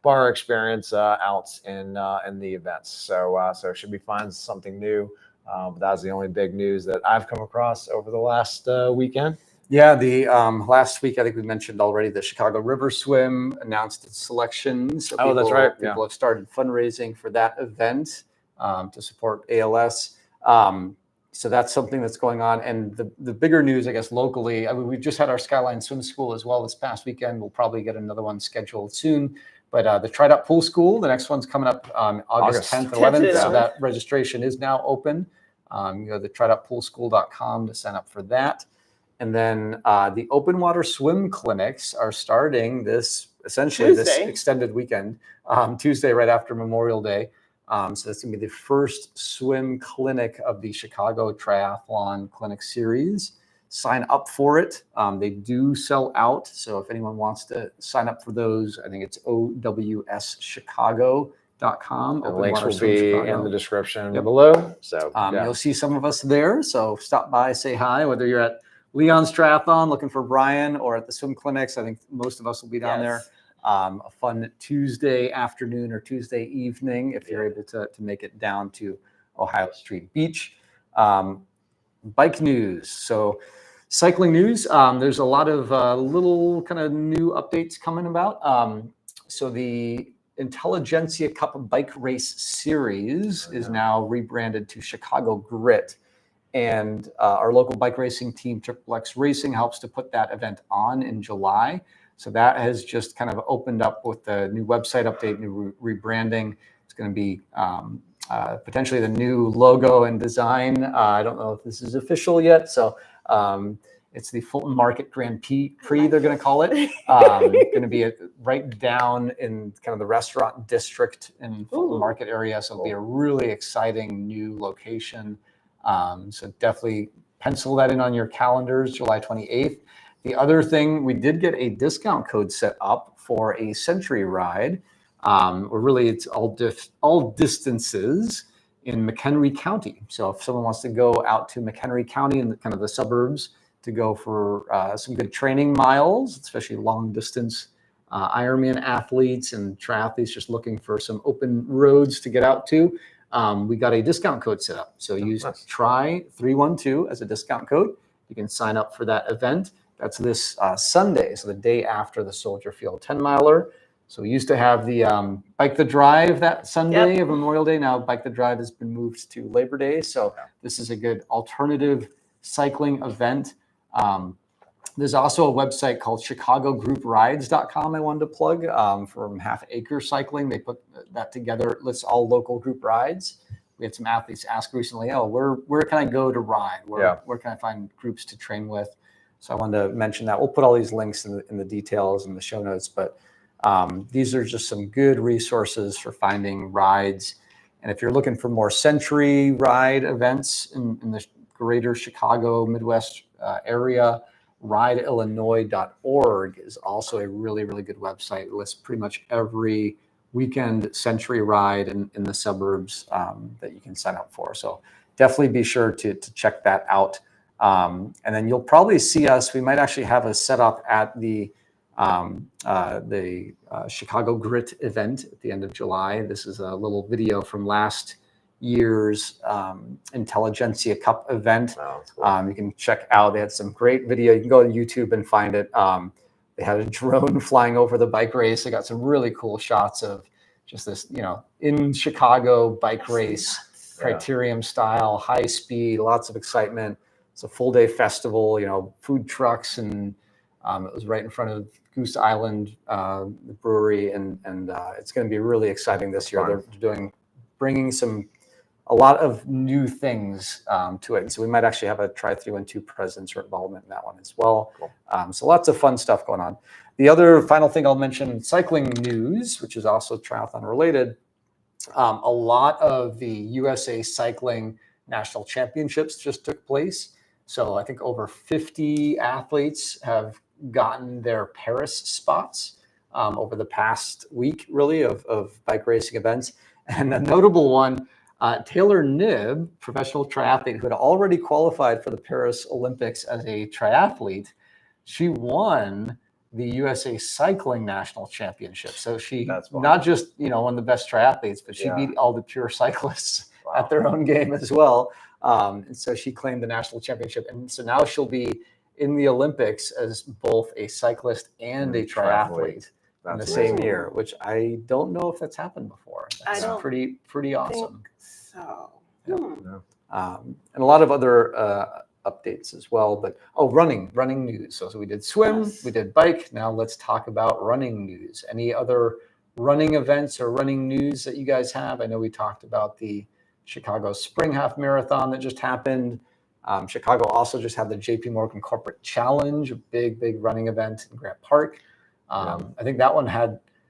bar experience out in the events. So it should be fun, something new. But that was the only big news that I've come across over the last weekend. Yeah, the last week, I think we mentioned already, the Chicago River Swim announced its selection. So that's right. People have started fundraising for that event to support ALS. So that's something that's going on. And the bigger news, I guess, locally, I mean, we've just had our Skyline Swim School as well this past weekend. We'll probably get another one scheduled soon. But the TriDot Pool School, the next one's coming up August 10th and 11th. So that registration is now open. You go to TriDotPoolSchool.com to sign up for that. And then the open water swim clinics are starting this extended weekend, Tuesday right after Memorial Day. So that's going to be the first swim clinic of the Chicago Triathlon Clinic Series. Sign up for it. They do sell out. So if anyone wants to sign up for those, I think it's owschicago.com. The links will be in the description below. So you'll see some of us there. So stop by, say hi, whether you're at Leon's Triathlon looking for Brian or at the swim clinics. I think most of us will be down there. A fun Tuesday afternoon or Tuesday evening if you're able to make it down to Ohio Street Beach. Bike news. So cycling news. There's a lot of little kind of new updates coming about. So the Intelligentsia Cup Bike Race Series is now rebranded to Chicago Grit. And our local bike racing team, Triple X Racing, helps to put that event on in July. So that has just kind of opened up with the new website update, new rebranding. It's going to be potentially the new logo and design. I don't know if this is official yet. So it's the Fulton Market Grand Prix, they're going to call it. Going to be right down in kind of the restaurant district in Fulton Market area. So it'll be a really exciting new location. So definitely pencil that in on your calendars, July 28th. The other thing, we did get a discount code set up for a Century ride, or really it's all distances in McHenry County. So if someone wants to go out to McHenry County and kind of the suburbs to go for some good training miles, especially long distance Ironman athletes and triathletes just looking for some open roads to get out to, we got a discount code set up. So use TRI312 as a discount code. You can sign up for that event. That's this Sunday, so the day after the Soldier Field 10 miler. So we used to have the Bike the Drive that Sunday of Memorial Day. Now Bike the Drive has been moved to Labor Day. So this is a good alternative cycling event. There's also a website called ChicagoGroupRides.com I wanted to plug from Half Acre Cycling. They put that together. It lists all local group rides. We had some athletes ask recently, oh, where can I go to ride? Where can I find groups to train with? So I wanted to mention that. We'll put all these links in the details in the show notes. But these are just some good resources for finding rides. And if you're looking for more century ride events in the greater Chicago, Midwest area, rideillinois.org is also a really, really good website. It lists pretty much every weekend century ride in the suburbs that you can sign up for. So definitely be sure to check that out. And then you'll probably see us. We might actually have a setup at the Chicago Grit event at the end of July. This is a little video from last year's Intelligentsia Cup event. Oh, cool. You can check out. They had some great video. You can go to YouTube and find it. They had a drone flying over the bike race. They got some really cool shots of just this, in Chicago bike race, criterium style, high speed, lots of excitement. It's a full day festival, food trucks, and it was right in front of Goose Island, the brewery, and it's going to be really exciting this year. They're bringing a lot of new things to it. And so we might actually have a TRI312 presence or involvement in that one as well. Cool. So lots of fun stuff going on. The other final thing I'll mention, cycling news, which is also triathlon related. A lot of the USA Cycling National Championships just took place. So I think over 50 athletes have gotten their Paris spots over the past week, really, of bike racing events. And a notable one, Taylor Knibb, professional triathlete who had already qualified for the Paris Olympics as a triathlete, she won the USA Cycling National Championship. So she not just one of the best triathletes, but she beat all the pure cyclists at their own game as well. And so she claimed the national championship. And so now she'll be in the Olympics as both a cyclist and a triathlete. In the same year, which I don't know if that's happened before. That's pretty awesome. So, and a lot of other updates as well. But running news. So we did swim, we did bike. Now let's talk about running news. Any other running events or running news that you guys have? I know we talked about the Chicago Spring Half Marathon that just happened. Chicago also just had the JP Morgan Corporate Challenge, a big running event in Grant Park. I think that one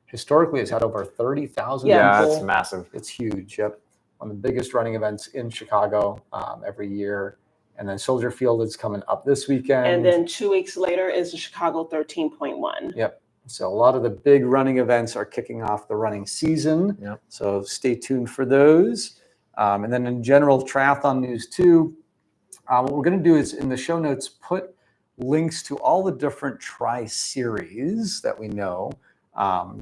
historically has had over 30,000 people. Yeah, it's massive. It's huge. Yep. One of the biggest running events in Chicago every year. And then Soldier Field is coming up this weekend. And then 2 weeks later is the Chicago 13.1. Yep. So a lot of the big running events are kicking off the running season. Yep. So stay tuned for those. And then in general, triathlon news too. What we're going to do is in the show notes, put links to all the different tri series that we know.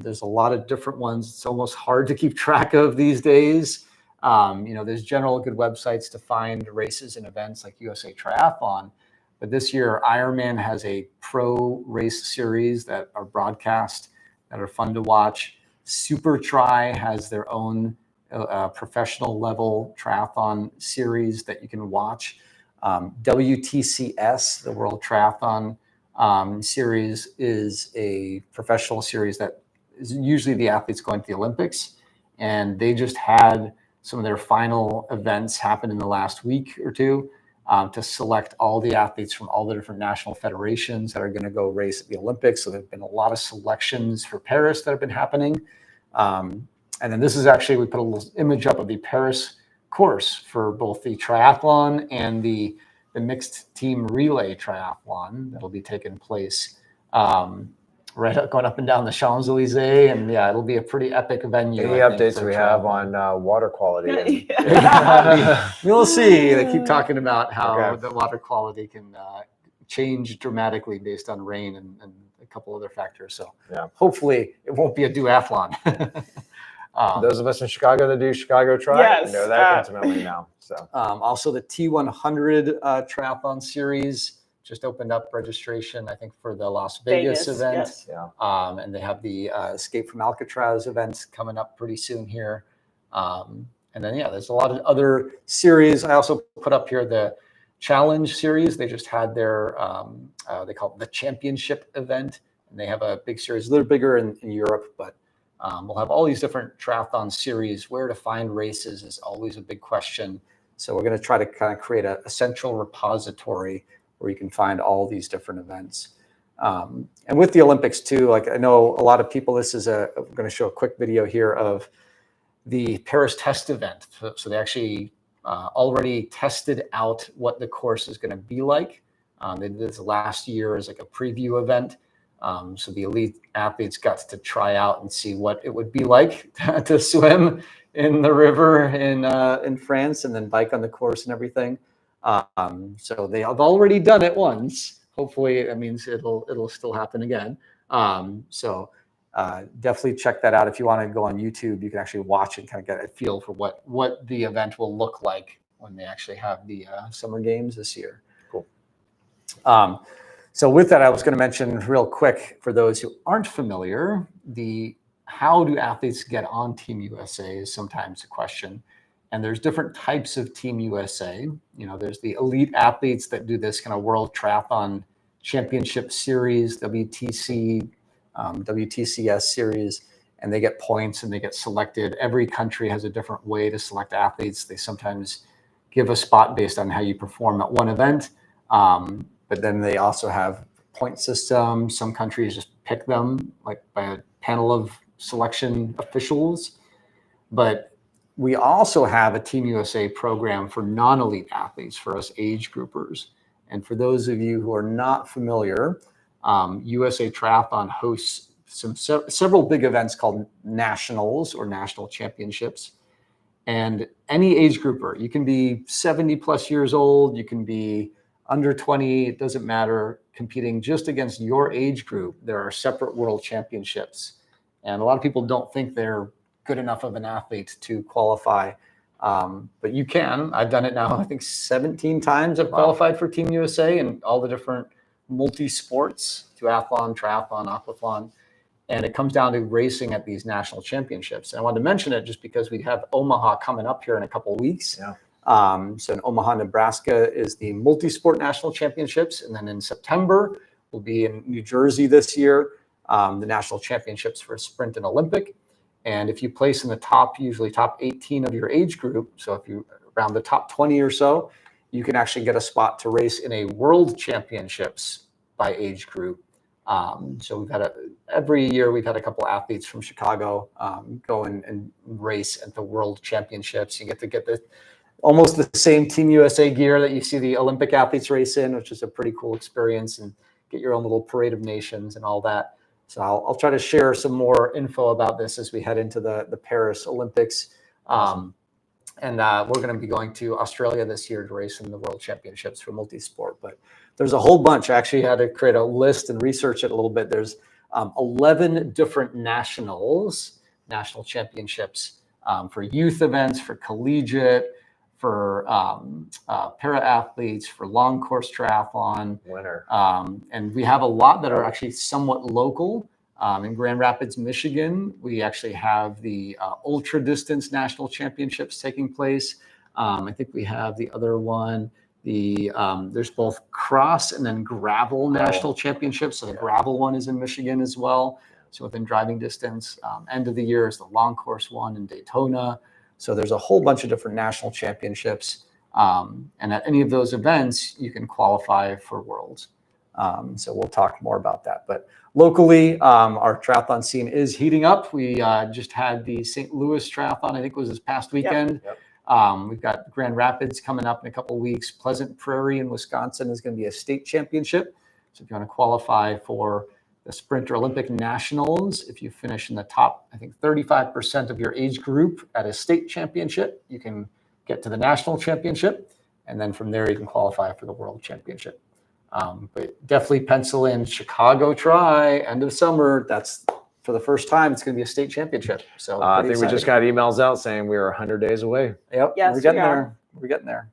There's a lot of different ones. It's almost hard to keep track of these days. There's general good websites to find races and events like USA Triathlon. But this year, Ironman has a pro race series that are broadcast that are fun to watch. Super Tri has their own professional level triathlon series that you can watch. WTCS, the World Triathlon Series, is a professional series that is usually the athletes going to the Olympics. And they just had some of their final events happen in the last week or two to select all the athletes from all the different national federations that are going to go race at the Olympics. So there have been a lot of selections for Paris that have been happening. And then this is actually, we put a little image up of the Paris course for both the triathlon and the mixed team relay triathlon that'll be taking place going up and down the Champs-Elysees. And it'll be a pretty epic venue. Any updates we have on water quality? We'll see. They keep talking about how the water quality can change dramatically based on rain and a couple other factors. So hopefully it won't be a duathlon. Those of us in Chicago that do Chicago Tri know that intimately now. So also the T100 triathlon series just opened up registration, I think, for the Las Vegas event. Yes. Yeah. And they have the Escape from Alcatraz events coming up pretty soon here. And then, there's a lot of other series. I also put up here the Challenge series. They just had their, they call it the Championship event. And they have a big series, a little bigger in Europe, but we'll have all these different triathlon series. Where to find races is always a big question. So we're going to try to kind of create a central repository where you can find all these different events. And with the Olympics too, like I know a lot of people, I'm going to show a quick video here of the Paris test event. So they actually already tested out what the course is going to be like. They did this last year as like a preview event. So the elite athletes got to try out and see what it would be like to swim in the river in France and then bike on the course and everything. So they have already done it once. Hopefully that means it'll still happen again. So definitely check that out. If you want to go on YouTube, you can actually watch and kind of get a feel for what the event will look like when they actually have the Summer Games this year. Cool. So with that, I was going to mention real quick for those who aren't familiar, how do athletes get on Team USA is sometimes a question. And there's different types of Team USA. There's the elite athletes that do this kind of World Triathlon Championship Series, WTC, WTCS Series, and they get points and they get selected. Every country has a different way to select athletes. They sometimes give a spot based on how you perform at one event. But then they also have point system. Some countries just pick them like by a panel of selection officials. But we also have a Team USA program for non-elite athletes, for us age groupers. And for those of you who are not familiar, USA Triathlon hosts several big events called nationals or national championships. And any age grouper, you can be 70 plus years old, you can be under 20, it doesn't matter, competing just against your age group. There are separate world championships. And a lot of people don't think they're good enough of an athlete to qualify. But you can. I've done it now, I think 17 times I've qualified for Team USA and all the different multi-sports, duathlon, triathlon, aquathlon. And it comes down to racing at these national championships. And I wanted to mention it just because we have Omaha coming up here in a couple of weeks. Yeah. So in Omaha, Nebraska is the Multisport National Championships. And then in September, we'll be in New Jersey this year, the National Championships for Sprint and Olympic. And if you place in the usually top 18 of your age group, so if you around the top 20 or so, you can actually get a spot to race in a World Championships by age group. So we've had every year we've had a couple athletes from Chicago go and race at the World Championships. You get almost the same Team USA gear that you see the Olympic athletes race in, which is a pretty cool experience, and get your own little parade of nations and all that. So I'll try to share some more info about this as we head into the Paris Olympics. Awesome. And we're going to be going to Australia this year to race in the World Championships for Multisport. But there's a whole bunch. I actually had to create a list and research it a little bit. There's 11 different national championships for youth events, for collegiate, for para athletes, for long course triathlon. Winner. And we have a lot that are actually somewhat local. In Grand Rapids, Michigan, we actually have the ultra distance national championships taking place. I think we have the other one. There's both cross and then gravel national championships. So the gravel one is in Michigan as well. So within driving distance, end of the year is the long course one in Daytona. So there's a whole bunch of different national championships. And at any of those events, you can qualify for Worlds. So we'll talk more about that. But locally, our triathlon scene is heating up. We just had the St. Louis Triathlon, I think it was this past weekend. Yep. We've got Grand Rapids coming up in a couple of weeks. Pleasant Prairie in Wisconsin is going to be a state championship. So if you want to qualify for the Sprint or Olympic Nationals, if you finish in the top, I think 35% of your age group at a state championship, you can get to the national championship. And then from there, you can qualify for the World Championship. But definitely pencil in Chicago Tri, end of summer. That's for the first time. It's going to be a state championship. So I think we just got emails out saying we are 100 days away. Yep, Yes, we're getting we are. there. We're getting there.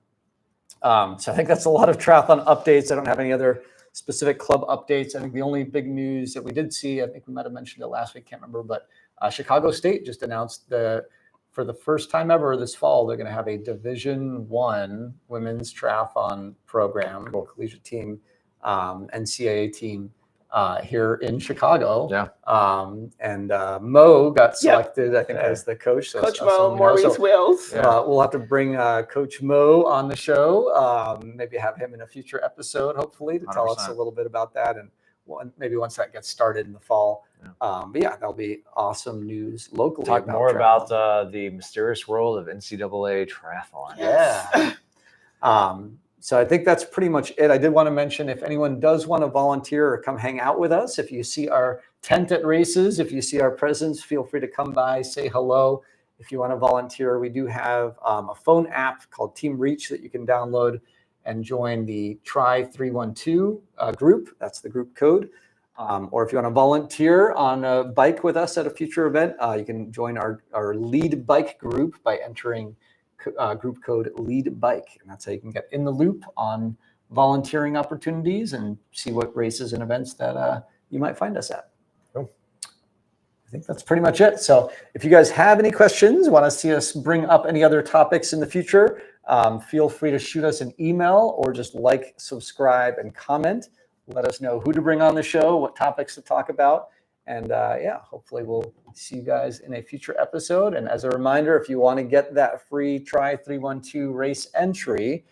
So I think that's a lot of triathlon updates. I don't have any other specific club updates. I think the only big news that we did see, I think we might have mentioned it last week, can't remember, but Chicago State just announced for the first time ever this fall, they're going to have a Division I women's triathlon program, collegiate team, NCAA team here in Chicago. Yeah. And Mo got selected, I think, as the coach. So Coach Mo, Maurice Wills. We'll have to bring Coach Mo on the show, maybe have him in a future episode, hopefully, to tell us a little bit about that. And maybe once that gets started in the fall. But yeah, that'll be awesome news locally. Talk more about the mysterious world of NCAA triathlon. Yeah. So I think that's pretty much it. I did want to mention, if anyone does want to volunteer or come hang out with us, if you see our tent at races, if you see our presence, feel free to come by, say hello. If you want to volunteer, we do have a phone app called Team Reach that you can download and join the TRI312 group. That's the group code. Or if you want to volunteer on a bike with us at a future event, you can join our lead bike group by entering group code lead bike. And that's how you can get in the loop on volunteering opportunities and see what races and events that you might find us at. Cool. I think that's pretty much it. So if you guys have any questions, want to see us bring up any other topics in the future, feel free to shoot us an email or just like, subscribe, and comment. Let us know who to bring on the show, what topics to talk about. And yeah, hopefully we'll see you guys in a future episode. And as a reminder, if you want to get that free TRI312 race entry,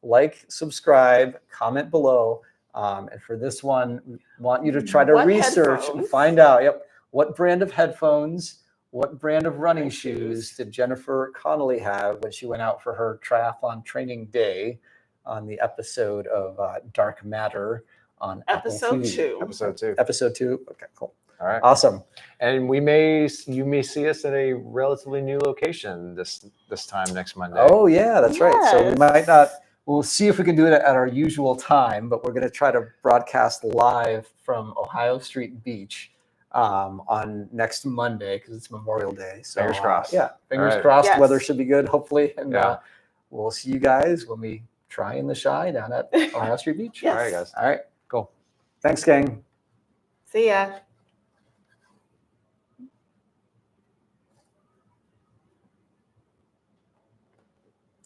like, subscribe, comment below. And for this one, we want you to try to research and find out, what brand of headphones, what brand of running shoes did Jennifer Connolly have when she went out for her triathlon training day on the episode of Dark Matter on Episode 2. Episode 2. Okay, cool. All right. Awesome. And you may see us at a relatively new location this time next Monday. Oh yeah, that's right. So we might not. We'll see if we can do it at our usual time, but we're going to try to broadcast live from Ohio Street Beach on next Monday because it's Memorial Day. So fingers crossed. Yeah, fingers crossed. Yes. Weather should be good, hopefully, and we'll see you guys when we try in the Shy down at Ohio Street Beach. Yes. All right, guys. All right, cool. Thanks, gang. See ya.